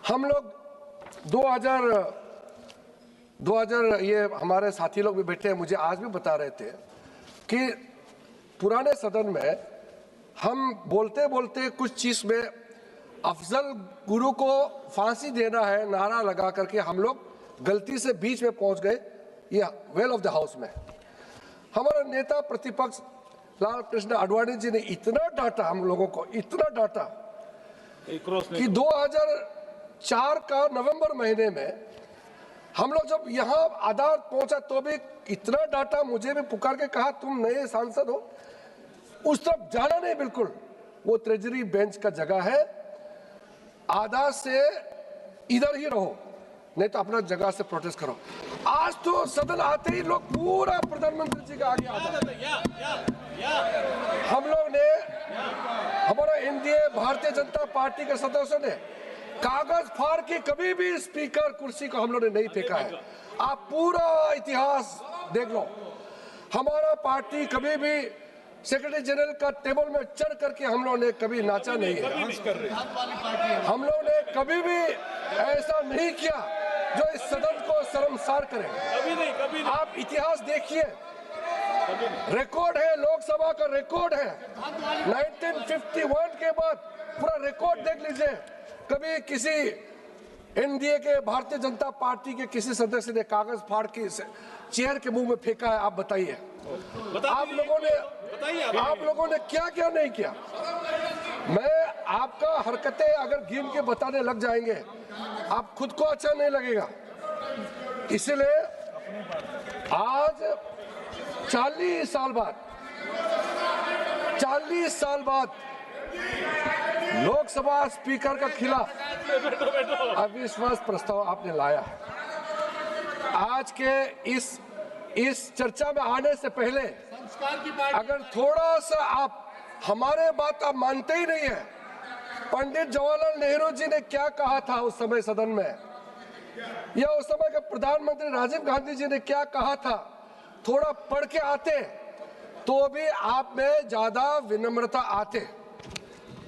हम लोग 2000 ये हमारे साथी लोग भी बैठे हैं, मुझे आज भी बता रहे थे कि पुराने सदन में हम बोलते बोलते कुछ चीज में अफजल गुरु को फांसी देना है नारा लगा करके हम लोग गलती से बीच में पहुंच गए ये वेल ऑफ द हाउस में। हमारा नेता प्रतिपक्ष लाल कृष्ण आडवाणी जी ने इतना डांटा हम लोगों को, इतना डांटा कि 2004 का नवंबर महीने में हम लोग जब यहाँ अदालत पहुंचा तो भी इतना डांटा, मुझे भी पुकार के कहा तुम नए सांसद हो, उस तरफ जाना नहीं बिल्कुल, वो ट्रेजरी बेंच का जगह है, आधा से इधर ही रहो, नहीं तो अपना जगह से प्रोटेस्ट करो। आज तो सदन आते ही लोग पूरा प्रधानमंत्री जी का आगे आ जाए। हम लोग ने, हमारा एनडीए भारतीय जनता पार्टी के सदस्यों ने कागज फाड़ के कभी भी स्पीकर कुर्सी को हम लोग ने नहीं फेंका है। आप पूरा इतिहास देख लो, हमारा पार्टी कभी भी सेक्रेटरी जनरल का टेबल में चढ़ करके हम लोग ने कभी नाचा नहीं है। हम लोग ने कभी भी ऐसा नहीं किया जो इस सदन को शर्मसार करे। कभी नहीं। आप इतिहास देखिए, रिकॉर्ड है, लोकसभा का रिकॉर्ड है, 1951 के बाद पूरा रिकॉर्ड देख लीजिए। कभी किसी एनडीए के भारतीय जनता पार्टी के किसी सदस्य ने कागज फाड़ के चेयर के मुंह में फेंका है? आप बताइए, आप लोगों ने क्या क्या नहीं किया। मैं आपका हरकतें अगर गिन के बताने लग जाएंगे आप खुद को अच्छा नहीं लगेगा। इसलिए आज 40 साल बाद लोकसभा स्पीकर के खिलाफ अविश्वास प्रस्ताव आपने लाया है। आज के इस चर्चा में आने से पहले अगर थोड़ा सा आप हमारे बात आप मानते ही नहीं है, पंडित जवाहरलाल नेहरू जी ने क्या कहा था उस समय सदन में, या उस समय के प्रधानमंत्री राजीव गांधी जी ने क्या कहा था, थोड़ा पढ़ के आते तो भी आप में ज्यादा विनम्रता आते।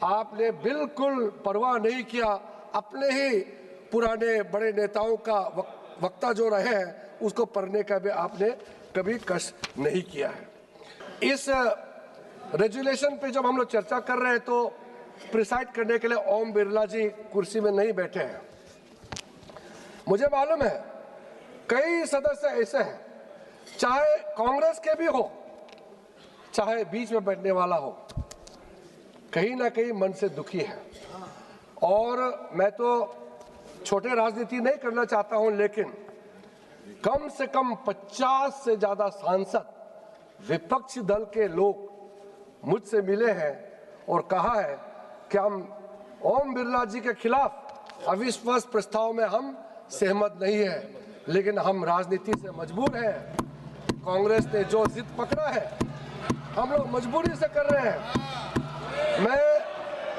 आपने बिल्कुल परवाह नहीं किया, अपने ही पुराने बड़े नेताओं का वक्ता जो रहे हैं उसको पढ़ने का भी आपने कभी कष्ट नहीं किया है। इस रेजुलेशन पे जब हम लोग चर्चा कर रहे हैं तो प्रिसाइड करने के लिए ओम बिरला जी कुर्सी में नहीं बैठे हैं। मुझे मालूम है कई सदस्य ऐसे हैं, चाहे कांग्रेस के भी हो चाहे बीच में बैठने वाला हो, कहीं ना कहीं मन से दुखी है। और मैं तो छोटे राजनीति नहीं करना चाहता हूं, लेकिन कम से कम 50 से ज्यादा सांसद विपक्षी दल के लोग मुझसे मिले हैं और कहा है कि हम ओम बिरला जी के खिलाफ अविश्वास प्रस्ताव में हम सहमत नहीं है, लेकिन हम राजनीति से मजबूर हैं। कांग्रेस ने जो जिद पकड़ा है हम लोग मजबूरी से कर रहे हैं। मैं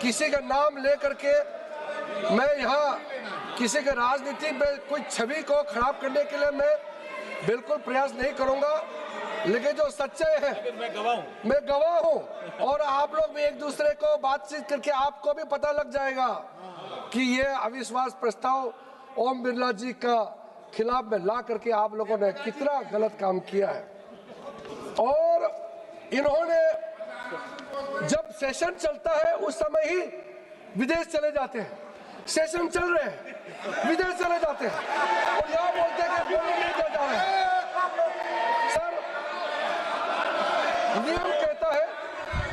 किसी का नाम लेकर के मैं यहाँ किसी के राजनीति में कोई छवि को खराब करने के लिए मैं बिल्कुल प्रयास नहीं करूंगा, लेकिन जो सच्चाई है मैं गवाह हूं। और आप लोग भी एक दूसरे को बातचीत करके आपको भी पता लग जाएगा कि ये अविश्वास प्रस्ताव ओम बिरला जी का खिलाफ में ला करके आप लोगों ने कितना गलत काम किया है। और इन्होंने जब सेशन चलता है उस समय ही विदेश चले जाते हैं, सेशन चल रहे हैं विदेश चले जाते हैं और यहाँ बोलते हैं कि बोलने नहीं दिया जा रहा है। सर,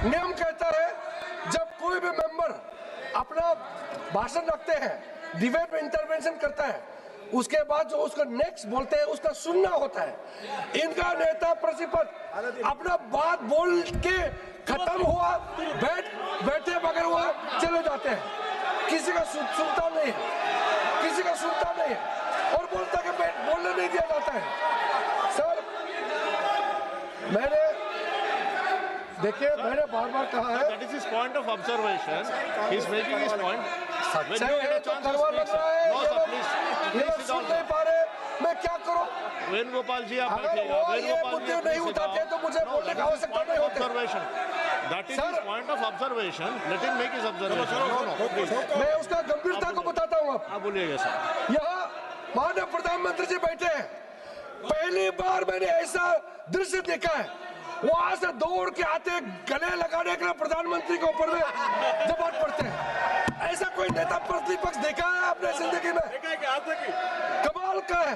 नियम कहता है जब कोई भी मेंबर अपना भाषण रखते हैं, डिबेट में इंटरवेंशन करता है, उसके बाद जो उसका नेक्स्ट बोलते हैं उसका सुनना होता है। इनका नेता प्रतिपक्ष अपना बात बोल के खत्म हुआ, बैठे बगैर हुआ चले जाते हैं, किसी का सुनता नहीं है, किसी का सुनता नहीं है और बोलता कि बोलने नहीं दिया जाता है। सर, देखिए मैंने बार-बार कहा है, that is his point of observation. He is making his point. सच्चाई है तो करवा लग रहा है, ये लोग सुन नहीं पा रहे, मैं क्या करूं? वेणुगोपाल जी, आप बैठिएगा। ये मुद्दे नहीं उठाते तो मुझे बोलने का आवश्यकता नहीं होती। That is his point of observation. Let him make his observation. No. मैं उसका गंभीरता को बताता हूँ। आप बोलिएगा सर। यहाँ माननीय प्रधानमंत्री जी बैठे हैं, पहली बार मैंने ऐसा दृश्य देखा है, वहां से दौड़ के आते गले लगाने के लिए प्रधानमंत्री के ऊपर में जबान पड़ते हैं। ऐसा कोई नेता प्रतिपक्ष देखा है आपने जिंदगी में? कमाल का है।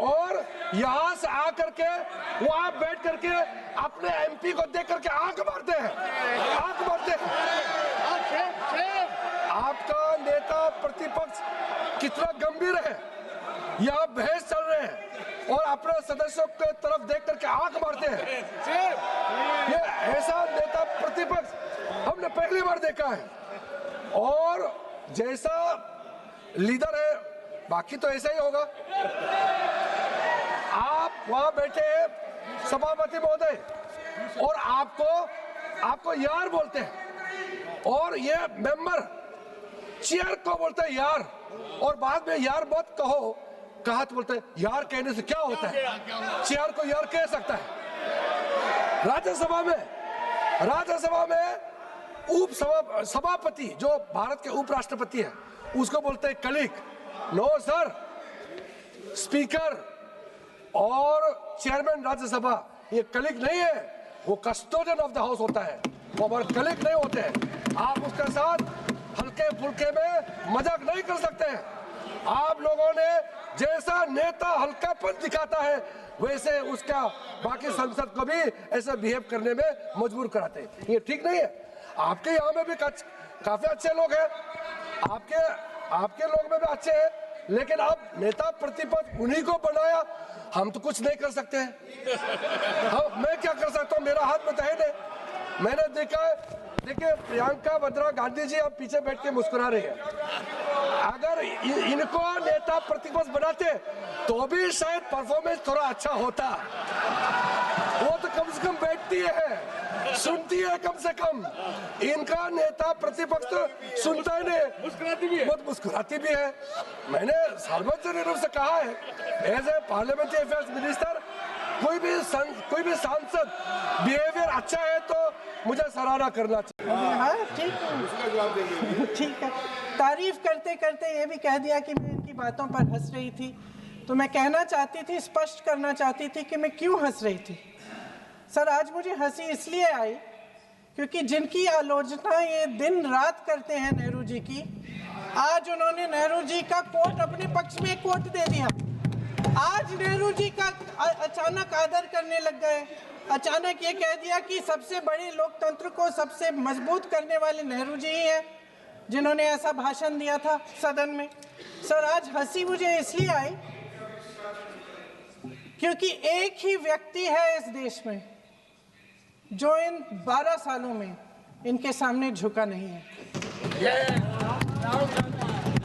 और यहाँ से आकर के वहां बैठ करके अपने एमपी को देख करके आंख मारते हैं, आंख मारते हैं। आपका नेता प्रतिपक्ष कितना गंभीर है, यहाँ बहस चल रहे हैं और अपने सदस्यों के तरफ देख करके आंख मारते हैं। ये ऐसा नेता प्रतिपक्ष हमने पहली बार देखा है। और जैसा लीडर है, बाकी तो ऐसा ही होगा। आप वहां बैठे हैं सभापति महोदय, और आपको यार बोलते हैं, और ये मेंबर चेयर को बोलते हैं यार, और बाद में यार मत कहो, कहा तो बोलते हैं यार कहने से क्या होता है, चेयर को यार कह सकता है। राज्यसभा में उप सभापति जो भारत के उपराष्ट्रपति है, उसको बोलते हैं कलीग। नो सर, स्पीकर और चेयरमैन राज्यसभा ये कलीग नहीं है, वो कस्टोडियन ऑफ द हाउस होता है, वो हमारे कलीग नहीं होते हैं। आप उसके साथ हल्के फुल्के में मजाक नहीं कर सकते हैं। आप लोगों ने जैसा नेता हल्कापन दिखाता है, वैसे उसका बाकी संसद को भी ऐसा बिहेव करने में मजबूर कराते हैं। ये ठीक नहीं है। आपके यहाँ में भी काफी अच्छे लोग हैं, आपके लोग में भी अच्छे हैं, लेकिन अब नेता प्रतिपक्ष उन्हीं को बनाया, हम तो कुछ नहीं कर सकते हैं। मैं क्या कर सकता हूँ, मेरा हाथ में तो है नहीं। मैंने देखा है, देखिए प्रियंका वाड्रा गांधी जी अब पीछे बैठ के मुस्कुरा रही है। अगर इनको नेता प्रतिपक्ष बनाते तो भी शायद परफॉर्मेंस थोड़ा अच्छा होता। वो तो कम से कम बैठती है, सुनती है कम से कम। इनका नेता प्रतिपक्ष तो सुनता ही नहीं, मुस्कुराती भी है, बहुत मुस्कुराती भी है। मैंने सार्वजनिक रूप से कहा है, as a parliamentary affairs minister, कोई भी सांसद बिहेवियर अच्छा है तो मुझे सराहना करना चाहिए। हाँ ठीक है। तारीफ करते करते ये भी कह दिया कि मैं इनकी बातों पर हंस रही थी, तो मैं कहना चाहती थी, स्पष्ट करना चाहती थी कि मैं क्यों हंस रही थी। सर, आज मुझे हंसी इसलिए आई क्योंकि जिनकी आलोचना ये दिन रात करते हैं नेहरू जी की, आज उन्होंने नेहरू जी का कोट अपने पक्ष में कोट दे दिया। आज नेहरू जी का अचानक आदर करने लग गए, अचानक ये कह दिया कि सबसे बड़े लोकतंत्र को सबसे मजबूत करने वाले नेहरू जी ही हैं, जिन्होंने ऐसा भाषण दिया था सदन में। सर, आज हंसी मुझे इसलिए आई क्योंकि एक ही व्यक्ति है इस देश में जो इन 12 सालों में इनके सामने झुका नहीं है,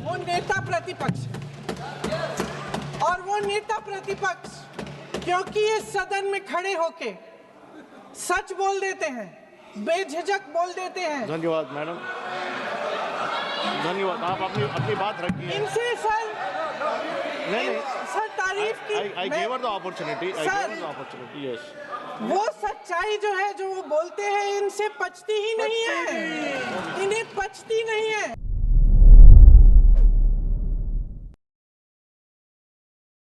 वो नेता प्रतिपक्ष। और वो नेता प्रतिपक्ष क्योंकि इस सदन में खड़े होके सच बोल देते हैं, बेझिझक बोल देते हैं। धन्यवाद मैडम, धन्यवाद। आप अपनी बात रखिए। इनसे सर तारीफ की। I gave her the opportunity. Yes. वो सच्चाई जो है, जो वो बोलते हैं, इनसे पचती ही नहीं है, इन्हें पचती नहीं है।